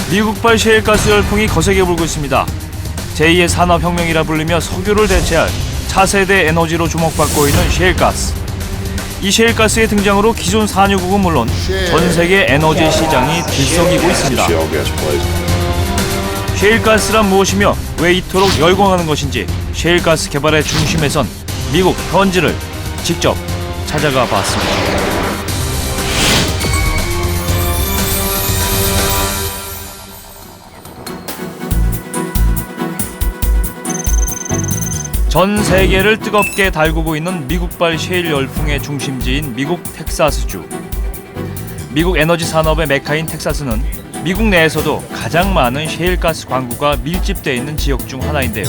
미국발 셰일가스 열풍이 거세게 불고 있습니다. 제2의 산업혁명이라 불리며 석유를 대체할 차세대 에너지로 주목받고 있는 셰일가스. 이 셰일가스의 등장으로 기존 산유국은 물론 전 세계 에너지 시장이 들썩이고 있습니다. 셰일가스란 무엇이며 왜 이토록 열광하는 것인지 셰일가스 개발의 중심에 선 미국 현지를 직접 찾아가 봤습니다. 전 세계를 뜨겁게 달구고 있는 미국발 셰일 열풍의 중심지인 미국 텍사스주. 미국 에너지 산업의 메카인 텍사스는 미국 내에서도 가장 많은 셰일가스 광구가 밀집되어 있는 지역 중 하나인데요.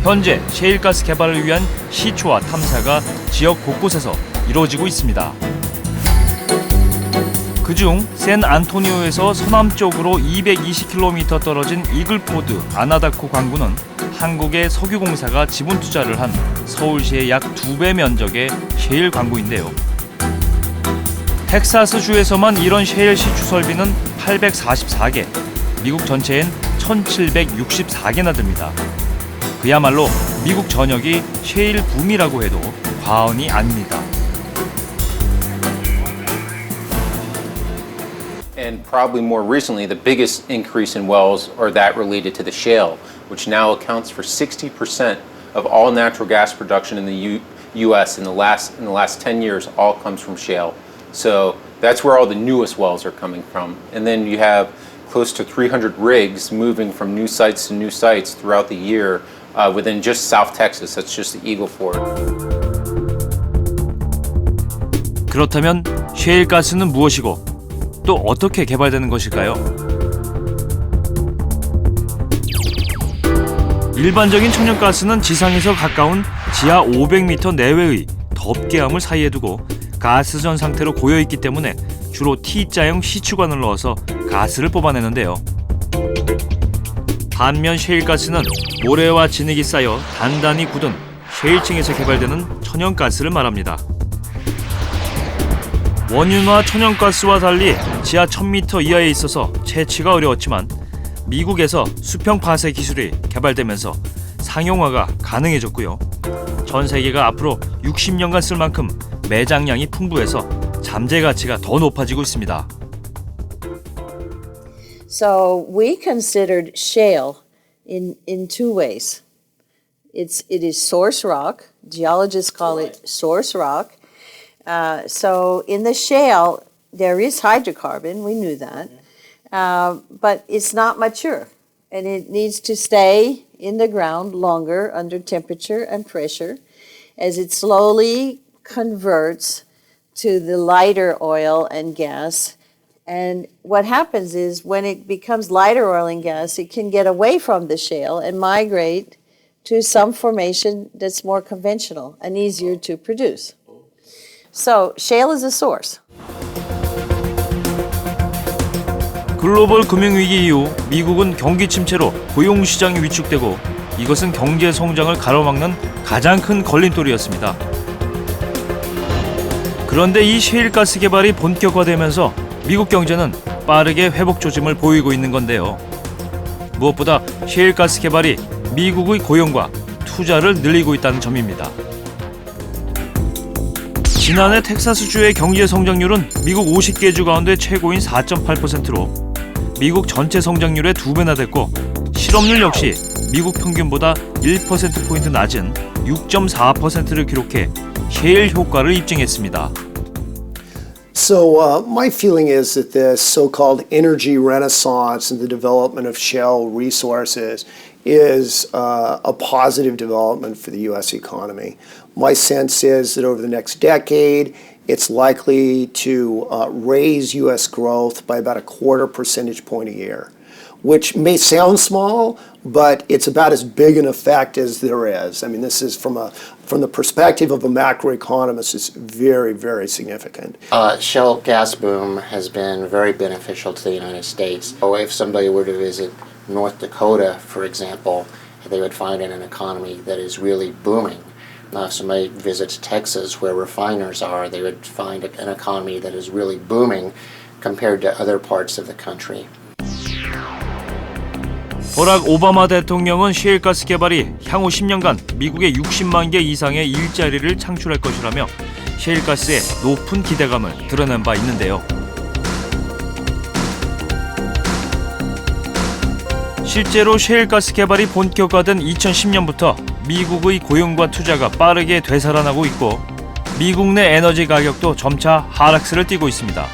현재 셰일가스 개발을 위한 시초와 탐사가 지역 곳곳에서 이루어지고 있습니다. 그중 샌안토니오에서 서남쪽으로 220km 떨어진 이글포드 아나다코 광구는 한국의 석유공사가 지분 투자를 한 서울시의 약 2배 면적의 셰일 광구인데요. 텍사스주에서만 이런 셰일 시추 설비는 844개, 미국 전체엔 1764개나 됩니다. 그야말로 미국 전역이 셰일 붐이라고 해도 과언이 아닙니다. And probably more recently, the biggest increase in wells are that related to the shale, which now accounts for 60% of all natural gas production in the U.S. in the last 10 years. All comes from shale. So that's where all the newest wells are coming from. And then you have close to 300 rigs moving from new sites to new sites throughout the year within just South Texas. That's just the Eagle Ford. 그렇다면 셰일 가스는 무엇이고 또 어떻게 개발되는 것일까요? 일반적인 천연가스는 지상에서 가까운 지하 500m 내외의 덮개암을 사이에 두고 가스전 상태로 고여있기 때문에 주로 T자형 시추관을 넣어서 가스를 뽑아내는데요. 반면 셰일가스는 모래와 진흙이 쌓여 단단히 굳은 셰일층에서 개발되는 천연가스를 말합니다. 원유나 천연가스와 달리 지하 1000m 이하에 있어서 채취가 어려웠지만 미국에서 수평 파쇄 기술이 개발되면서 상용화가 가능해졌고요. 전 세계가 앞으로 60년간 쓸 만큼 매장량이 풍부해서 잠재 가치가 더 높아지고 있습니다. So we considered shale in two ways. It is source rock. Geologists call it source rock. So in the shale, there is hydrocarbon, we knew that, but it's not mature, and it needs to stay in the ground longer under temperature and pressure as it slowly converts to the lighter oil and gas. And what happens is when it becomes lighter oil and gas, it can get away from the shale and migrate to some formation that's more conventional and easier to produce. So, shale is a source. 글로벌 금융위기 이후 미국은 경기 침체로 고용시장이 위축되고 이것은 경제 성장을 가로막는 가장 큰 걸림돌이었습니다. 그런데 이 셰일가스 개발이 본격화되면서 미국 경제는 빠르게 회복 조짐을 보이고 있는 건데요. 무엇보다 셰일가스 개발이 미국의 고용과 투자를 늘리고 있다는 점입니다. 지난해 텍사스주의 경제 성장률은 미국 50개 주 가운데 최고인 4.8%로 미국 전체 성장률의 2배나 됐고 실업률 역시 미국 평균보다 1%포인트 낮은 6.4%를 기록해 셰일 효과를 입증했습니다. So my feeling is that the so-called energy renaissance and the development of shale resources is a positive development for the U.S. economy. My sense is that over the next decade, it's likely to raise U.S. growth by about 0.25 percentage point a year, which may sound small, but it's about as big an effect as there is. I mean, this is from the perspective of a macroeconomist, it's very, very significant. Shale gas boom has been very beneficial to the United States. So if somebody were to visit North Dakota, for example, they would find an economy that is really booming. If somebody visits Texas, where refiners are, they would find an economy that is really booming compared to other parts of the country. 버락 오바마 대통령은 셰일가스 개발이 향후 10년간 미국의 60만 개 이상의 일자리를 창출할 것이라며 셰일가스에 높은 기대감을 드러낸 바 있는데요. 실제로 셰일가스 개발이 본격화된 2010년부터 미국의 고용과 투자가 빠르게 되살아나고 있고 미국 내 에너지 가격도 점차 하락세를 띠고 있습니다.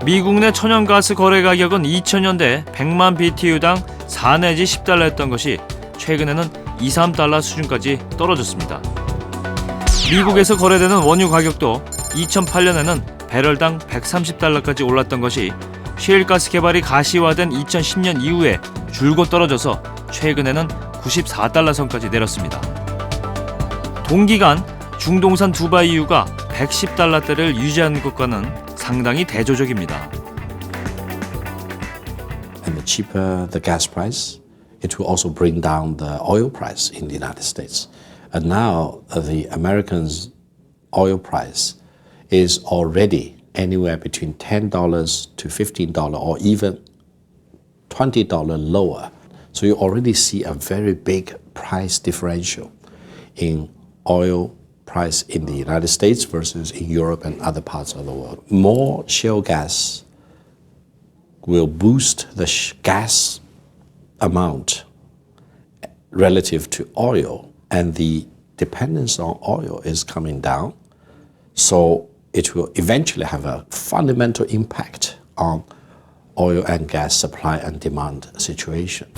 미국 내 천연가스 거래 가격은 2000년대 100만 BTU당 4 내지 10달러였던 것이 최근에는 2, 3달러 수준까지 떨어졌습니다. 미국에서 거래되는 원유 가격도 2008년에는 배럴당 130달러까지 올랐던 것이 셰일가스 개발이 가시화된 2010년 이후에 줄곧 떨어져서 최근에는 94달러 선까지 내렸습니다. 동기간 중동산 두바이유가 110달러대를 유지하는 것과는 상당히 대조적입니다. And the cheaper the gas price, it will also bring down the oil price in the United States. And now the Americans' oil price is already anywhere between $10 to $15 or even $20 lower. So you already see a very big price differential in oil price in the United States versus in Europe and other parts of the world. More shale gas will boost the gas amount relative to oil, and the dependence on oil is coming down. So it will eventually have a fundamental impact on oil and gas supply and demand situation.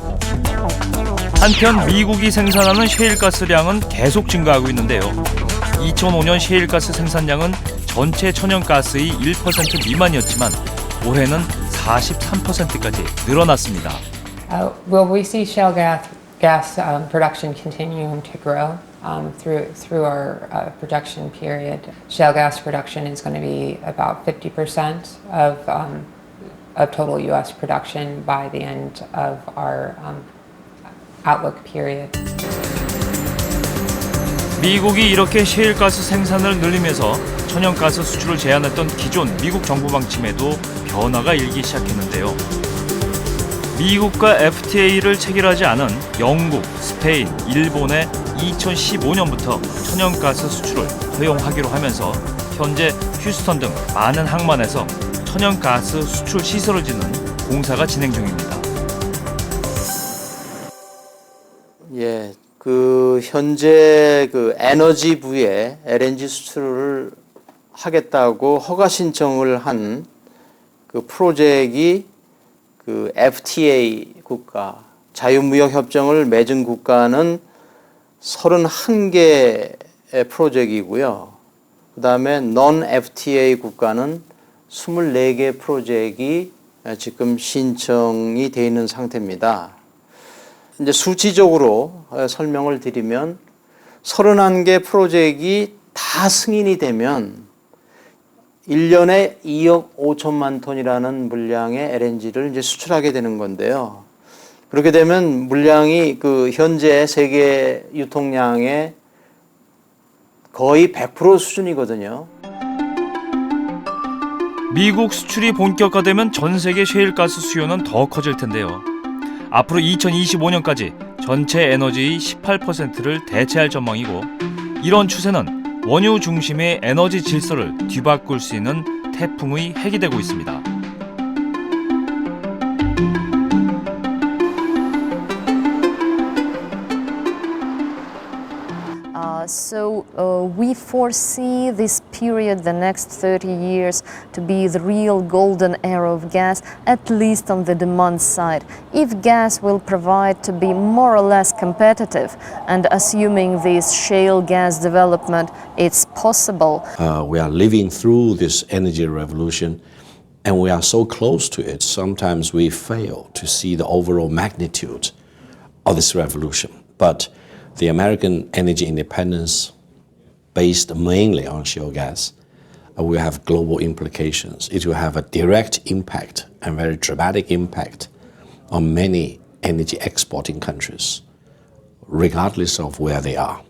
한편 미국이 생산하는 셰일가스량은 계속 증가하고 있는데요. 2005년 셰일가스 생산량은 전체 천연가스의 1% 미만이었지만 올해는 43%까지 늘어났습니다. Well, we see shale gas production continuing to grow through our projection period. Shale gas production is going to be about 50% of total U.S. production by the end of our outlook period. 미국이 이렇게 셰일가스 생산을 늘리면서 천연가스 수출을 제한했던 기존 미국 정부 방침에도 변화가 일기 시작했는데요. 미국과 FTA를 체결하지 않은 영국, 스페인, 일본에 2015년부터 천연가스 수출을 허용하기로 하면서 현재 휴스턴 등 많은 항만에서 천연가스 수출 시설을 짓는 공사가 진행 중입니다. 예, 현재 에너지부에 LNG 수출을 하겠다고 허가 신청을 한 프로젝트이 FTA 국가, 자유무역 협정을 맺은 국가는 31개의 프로젝트이고요. 그 다음에 non-FTA 국가는 24개 프로젝트이 지금 신청이 되어 있는 상태입니다. 이제 수치적으로 설명을 드리면 31개 프로젝트이 다 승인이 되면 1년에 2억 5천만 톤이라는 물량의 LNG를 이제 수출하게 되는 건데요. 그렇게 되면 물량이 현재 세계 유통량의 거의 100% 수준이거든요. 미국 수출이 본격화되면 전 세계 셰일가스 수요는 더 커질 텐데요. 앞으로 2025년까지 전체 에너지의 18%를 대체할 전망이고 이런 추세는 원유 중심의 에너지 질서를 뒤바꿀 수 있는 태풍의 핵이 되고 있습니다. So we foresee this period, the next 30 years, to be the real golden era of gas, at least on the demand side. If gas will provide to be more or less competitive, and assuming this shale gas development, it's possible. We are living through this energy revolution, and we are so close to it. Sometimes we fail to see the overall magnitude of this revolution. But the American energy independence, based mainly on shale gas, will have global implications. It will have a direct impact and very dramatic impact on many energy exporting countries, regardless of where they are.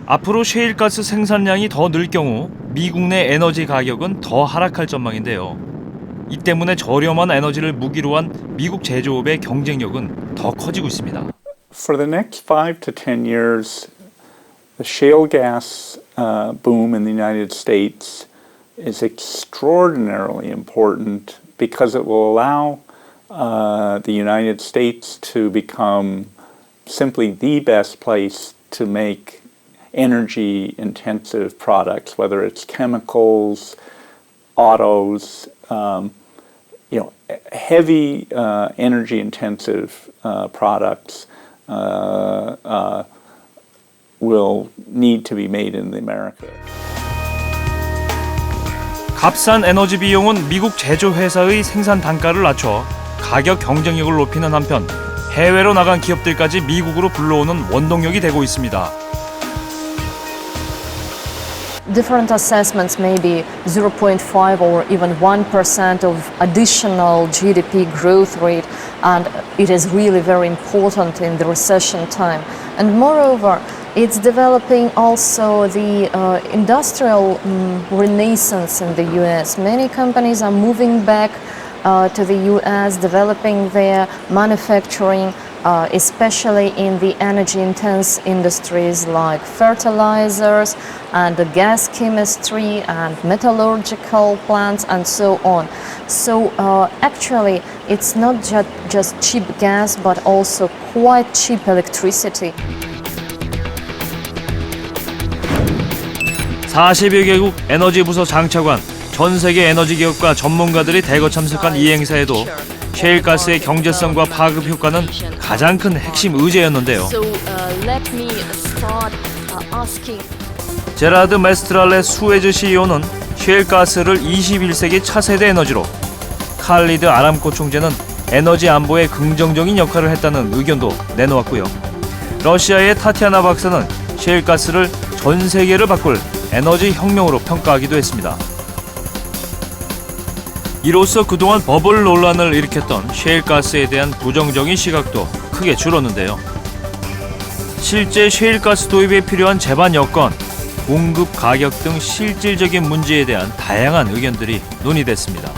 앞으로 셰일가스 생산량이 더 늘 경우 미국 내 에너지 가격은 더 하락할 전망인데요. 이 때문에 저렴한 에너지를 무기로 한 미국 제조업의 경쟁력은 더 커지고 있습니다. For the next 5 to 10 years, the shale gas boom in the United States is extraordinarily important because it will allow the United States to become simply the best place to make energy-intensive products, whether it's chemicals, autos, heavy energy-intensive products will need to be made in America. 값싼 에너지 비용은 미국 제조회사의 생산 단가를 낮춰 가격 경쟁력을 높이는 한편 해외로 나간 기업들까지 미국으로 불러오는 원동력이 되고 있습니다. Different assessments may be 0.5 or even 1% of additional GDP growth rate, and it is really very important in the recession time. And moreover, it's developing also the industrial renaissance in the US. Many companies are moving back to the US, developing their manufacturing, especially in the energy-intense industries like fertilizers and the gas chemistry and metallurgical plants and so on. So actually, it's not just cheap gas, but also quite cheap electricity. 40여 개국 에너지 부서 장차관, 전 세계 에너지 기업과 전문가들이 대거 참석한 이 행사에도 셰일가스의 경제성과 파급 효과는 가장 큰 핵심 의제였는데요. 제라드 메스트랄레 수에즈 CEO는 셰일가스를 21세기 차세대 에너지로, 칼리드 아람코 총재는 에너지 안보에 긍정적인 역할을 했다는 의견도 내놓았고요. 러시아의 타티아나 박사는 셰일가스를 전 세계를 바꿀 에너지 혁명으로 평가하기도 했습니다. 이로써 그동안 버블 논란을 일으켰던 셰일가스에 대한 부정적인 시각도 크게 줄었는데요. 실제 셰일가스 도입에 필요한 제반 여건, 공급 가격 등 실질적인 문제에 대한 다양한 의견들이 논의됐습니다.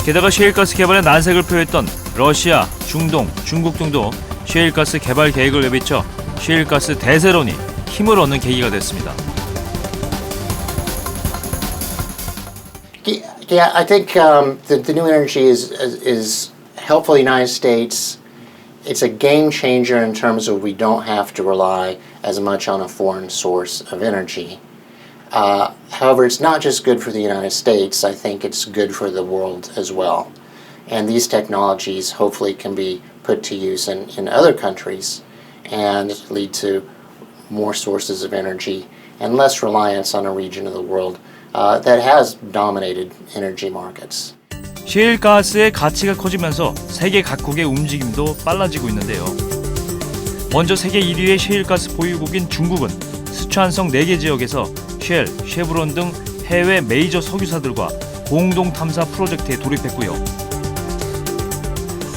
게다가 셰일가스 개발에 난색을 표했던 러시아, 중동, 중국 등도 셰일가스 개발 계획을 내비쳐 셰일가스 대세론이 힘을 얻는 계기가 됐습니다. Yeah, I think the new energy is helpful to the United States. It's a game changer in terms of we don't have to rely as much on a foreign source of energy. However, it's not just good for the United States. I think it's good for the world as well. And these technologies hopefully can be put to use in other countries and lead to more sources of energy and less reliance on a region of the world that has dominated energy markets. 셰일가스의 가치가 커지면서 세계 각국의 움직임도 빨라지고 있는데요. 먼저 세계 1위의 셰일가스 보유국인 중국은 스촨성 4개 지역에서 쉘, 쉐브론 등 해외 메이저 석유사들과 공동 탐사 프로젝트에 돌입했고요.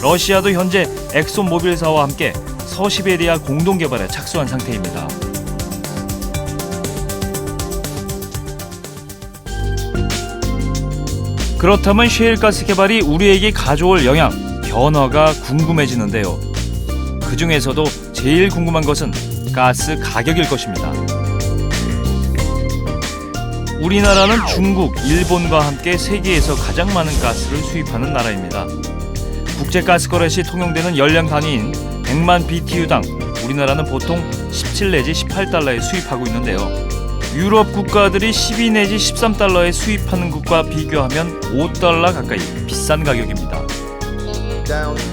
러시아도 현재 엑손 모빌사와 함께 서시베리아 공동 개발에 착수한 상태입니다. 그렇다면 셰일가스 개발이 우리에게 가져올 영향, 변화가 궁금해지는데요. 그 중에서도 제일 궁금한 것은 가스 가격일 것입니다. 우리나라는 중국, 일본과 함께 세계에서 가장 많은 가스를 수입하는 나라입니다. 국제가스거래 시 통용되는 연량 단위인 100만 BTU당 우리나라는 보통 17 내지 18달러에 수입하고 있는데요. 유럽 국가들이 12 내지 13달러에 수입하는 것과 비교하면 5달러 가까이 비싼 가격입니다.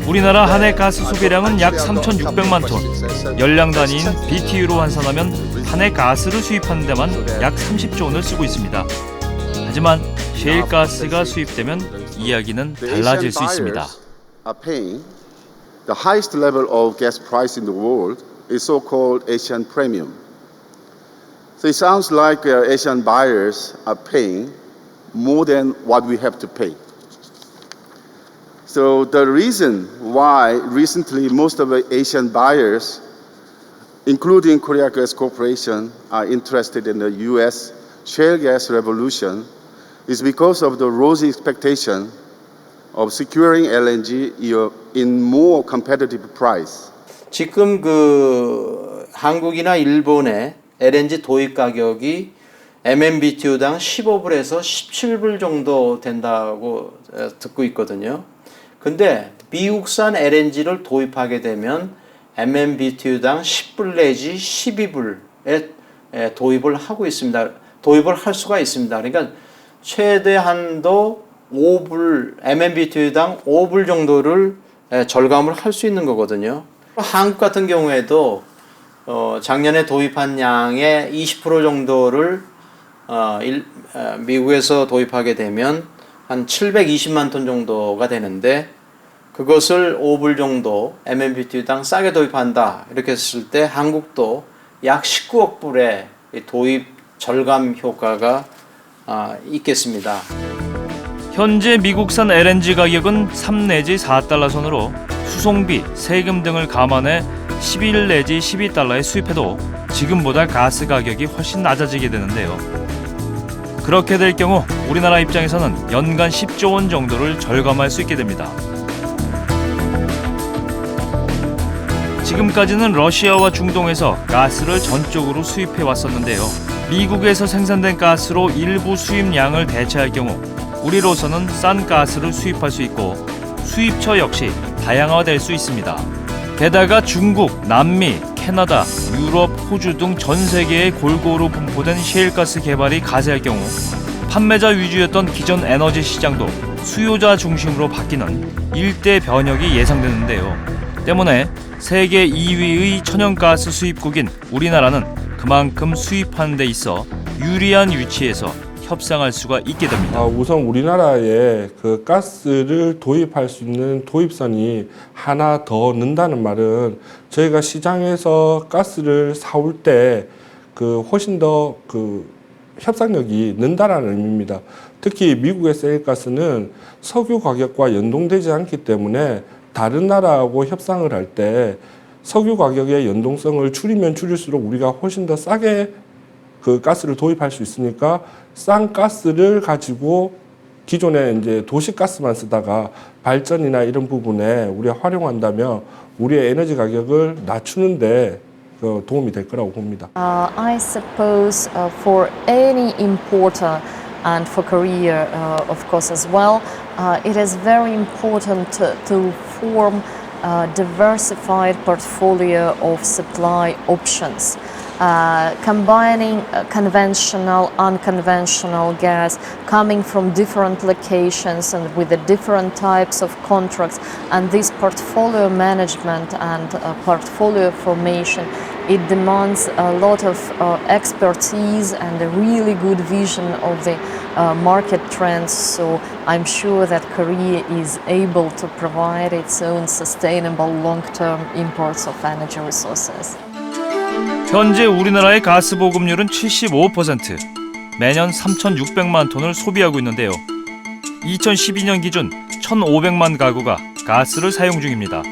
우리나라 한 해 가스 소비량은 약 3,600만 톤, 연량 단위인 BTU로 환산하면 한 해 가스를 수입하는 데만 약 30조 원을 쓰고 있습니다. 하지만 셰일가스가 수입되면 이야기는 달라질 수 있습니다. The highest level of gas price in the world is so-called Asian premium. So it sounds like Asian buyers are paying more than what we have to pay. So the reason why recently most of the Asian buyers including Korea Gas Corporation, are interested in the U.S. shale gas revolution is because of the rosy expectation of securing LNG in more competitive price. 지금 그 한국이나 일본의 LNG 도입 가격이 MMBTU당 15불에서 17불 정도 된다고 듣고 있거든요. 근데 미국산 LNG를 도입하게 되면 MMBTU당 10불 내지 12불에 도입을 하고 있습니다. 도입을 할 수가 있습니다. 그러니까 최대 한도 5불, MMBTU당 5불 정도를 절감을 할 수 있는 거거든요. 한국 같은 경우에도 작년에 도입한 양의 20% 정도를 미국에서 도입하게 되면 한 720만 톤 정도가 되는데 그것을 5불 정도 MMBTU당 싸게 도입한다 이렇게 했을 때 한국도 약 19억 불의 도입 절감 효과가 있겠습니다. 현재 미국산 LNG 가격은 3 내지 4달러 선으로 수송비, 세금 등을 감안해 11 내지 12달러에 수입해도 지금보다 가스 가격이 훨씬 낮아지게 되는데요. 그렇게 될 경우 우리나라 입장에서는 연간 10조 원 정도를 절감할 수 있게 됩니다. 지금까지는 러시아와 중동에서 가스를 전적으로 수입해 왔었는데요. 미국에서 생산된 가스로 일부 수입량을 대체할 경우 우리로서는 싼 가스를 수입할 수 있고 수입처 역시 다양화될 수 있습니다. 게다가 중국, 남미, 캐나다, 유럽, 호주 등 전 세계에 골고루 분포된 셰일가스 개발이 가세할 경우 판매자 위주였던 기존 에너지 시장도 수요자 중심으로 바뀌는 일대 변혁이 예상되는데요. 때문에 세계 2위의 천연가스 수입국인 우리나라는 그만큼 수입하는 데 있어 유리한 위치에서 협상할 수가 있게 됩니다. 우선 우리나라에 그 가스를 도입할 수 있는 도입선이 하나 더 는다는 말은 저희가 시장에서 가스를 사올 때 그 훨씬 더 그 협상력이 는다라는 의미입니다. 특히 미국의 셰일가스는 석유 가격과 연동되지 않기 때문에 다른 나라하고 협상을 할 때 석유 가격의 연동성을 줄이면 줄일수록 우리가 훨씬 더 싸게 그 가스를 도입할 수 있으니까 싼 가스를 가지고 기존에 이제 도시가스만 쓰다가 발전이나 이런 부분에 우리가 활용한다면 우리의 에너지 가격을 낮추는데 도움이 될 거라고 봅니다. I suppose for any importer and for Korea, of course, as well, it is very important to form a diversified portfolio of supply options. Combining conventional, unconventional gas coming from different locations and with the different types of contracts, and this portfolio management and portfolio formation, it demands a lot of expertise and a really good vision of the market trends. So I'm sure that Korea is able to provide its own sustainable long-term imports of energy resources. 현재 우리나라의 가스 보급률은 75%, 매년 3,600만 톤을 소비하고 있는데요. 2012년 기준 1,500만 가구가 가스를 사용 중입니다.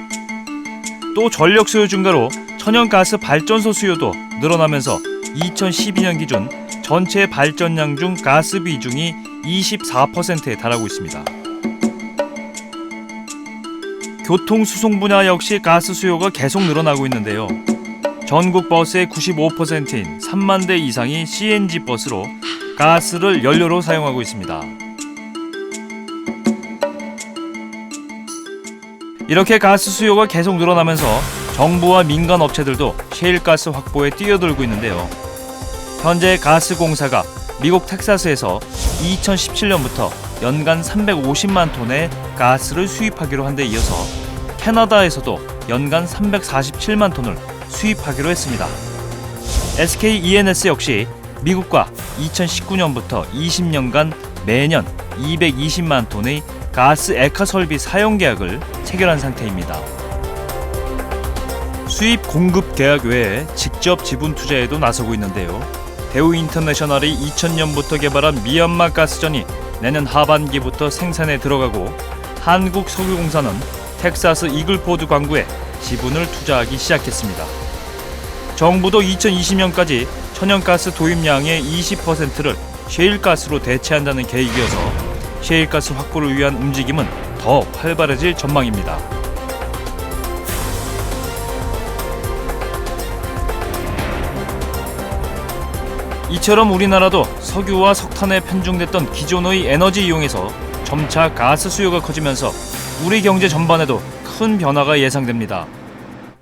또 전력 수요 증가로 천연가스 발전소 수요도 늘어나면서 2012년 기준 전체 발전량 중 가스 비중이 24%에 달하고 있습니다. 교통 수송 분야 역시 가스 수요가 계속 늘어나고 있는데요. 전국 버스의 95%인 3만 대 이상이 CNG 버스로 가스를 연료로 사용하고 있습니다. 이렇게 가스 수요가 계속 늘어나면서 정부와 민간 업체들도 셰일가스 확보에 뛰어들고 있는데요. 현재 가스공사가 미국 텍사스에서 2017년부터 연간 350만 톤의 가스를 수입하기로 한 데 이어서 캐나다에서도 연간 347만 톤을 수입하기로 했습니다. SK E&S 역시 미국과 2019년부터 20년간 매년 220만 톤의 가스 액화 설비 사용 계약을 체결한 상태입니다. 수입 공급 계약 외에 직접 지분 투자에도 나서고 있는데요. 대우인터내셔널이 2000년부터 개발한 미얀마 가스전이 내년 하반기부터 생산에 들어가고 한국석유공사는 텍사스 이글포드 광구에 지분을 투자하기 시작했습니다. 정부도 2020년까지 천연가스 도입량의 20%를 셰일가스로 대체한다는 계획이어서 셰일가스 확보를 위한 움직임은 더 활발해질 전망입니다. 이처럼 우리나라도 석유와 석탄에 편중됐던 기존의 에너지 이용에서 점차 가스 수요가 커지면서 우리 경제 전반에도 큰 변화가 예상됩니다.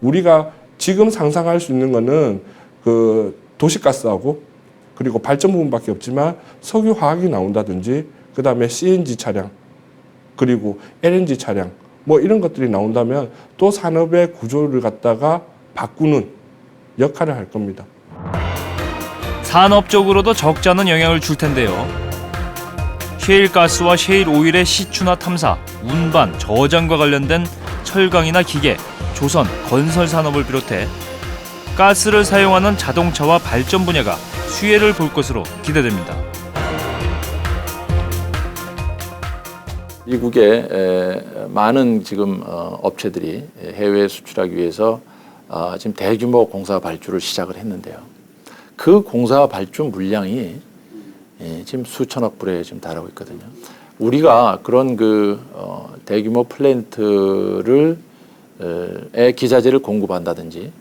우리가 지금 상상할 수 있는 거는 그 도시가스하고 그리고 발전 부분밖에 없지만 석유 화학이 나온다든지 그다음에 CNG 차량 그리고 LNG 차량 뭐 이런 것들이 나온다면 또 산업의 구조를 갖다가 바꾸는 역할을 할 겁니다. 산업적으로도 적지 않은 영향을 줄 텐데요. 셰일가스와 셰일오일의 시추나 탐사, 운반, 저장과 관련된 철강이나 기계, 조선, 건설 산업을 비롯해 가스를 사용하는 자동차와 발전 분야가 수혜를 볼 것으로 기대됩니다. 미국의 많은 지금 업체들이 해외에 수출하기 위해서 지금 대규모 공사 발주를 시작을 했는데요. 그 공사 발주 물량이 지금 수천억 불에 지금 달하고 있거든요. 우리가 그런 그 대규모 플랜트를 기자재를 공급한다든지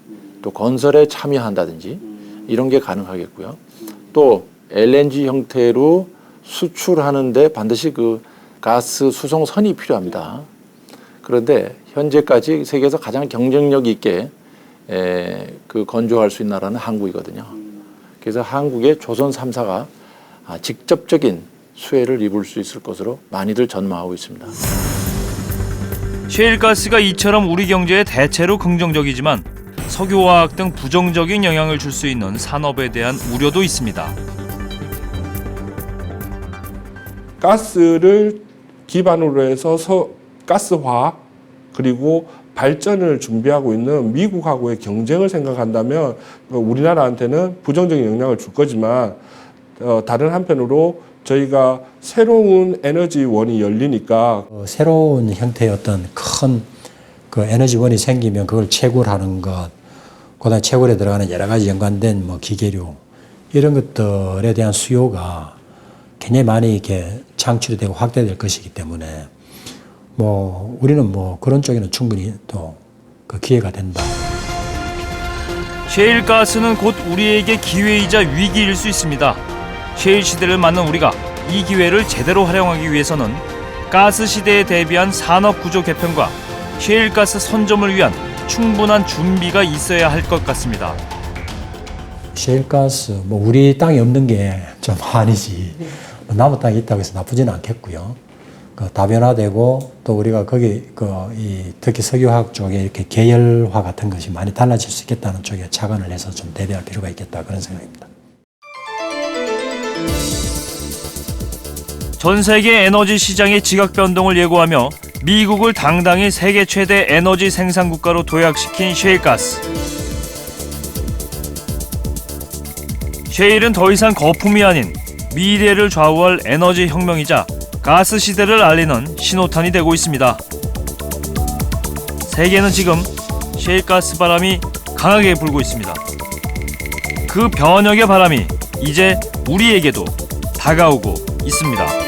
또 건설에 참여한다든지 이런 게 가능하겠고요. 또 LNG 형태로 수출하는데 반드시 그 가스 수송선이 필요합니다. 그런데 현재까지 세계에서 가장 경쟁력 있게 그 건조할 수 있는 나라는 한국이거든요. 그래서 한국의 조선 3사가 직접적인 수혜를 입을 수 있을 것으로 많이들 전망하고 있습니다. 셰일가스가 이처럼 우리 경제에 대체로 긍정적이지만 석유화학 등 부정적인 영향을 줄 수 있는 산업에 대한 우려도 있습니다. 가스를 기반으로 해서 가스화학 그리고 발전을 준비하고 있는 미국하고의 경쟁을 생각한다면 우리나라한테는 부정적인 영향을 줄 거지만 다른 한편으로 저희가 새로운 에너지원이 열리니까 새로운 형태의 어떤 큰 그 에너지원이 생기면 그걸 채굴하는 것, 그다음에 채굴에 들어가는 여러 가지 연관된 뭐 기계류 이런 것들에 대한 수요가 굉장히 많이 이렇게 창출이 되고 확대될 것이기 때문에 뭐 우리는 뭐 그런 쪽에는 충분히 또 그 기회가 된다. 셰일가스는 곧 우리에게 기회이자 위기일 수 있습니다. 셰일 시대를 맞는 우리가 이 기회를 제대로 활용하기 위해서는 가스 시대에 대비한 산업 구조 개편과 셰일가스 선점을 위한 충분한 준비가 있어야 할 것 같습니다. 셰일가스 뭐 우리 땅이 없는 게 좀 아니지. 남의 땅이 있다고 해서 나쁘지는 않겠고요. 그 다변화되고 또 우리가 거기 특히 석유화학 쪽에 이렇게 계열화 같은 것이 많이 달라질 수 있겠다는 쪽에 착안을 해서 좀 대비할 필요가 있겠다 그런 생각입니다. 전 세계 에너지 시장의 지각 변동을 예고하며 미국을 당당히 세계 최대 에너지 생산 국가로 도약시킨 셰일가스. 셰일은 더 이상 거품이 아닌 미래를 좌우할 에너지 혁명이자 가스 시대를 알리는 신호탄이 되고 있습니다. 세계는 지금 셰일가스 바람이 강하게 불고 있습니다. 그 변혁의 바람이 이제 우리에게도 다가오고 있습니다.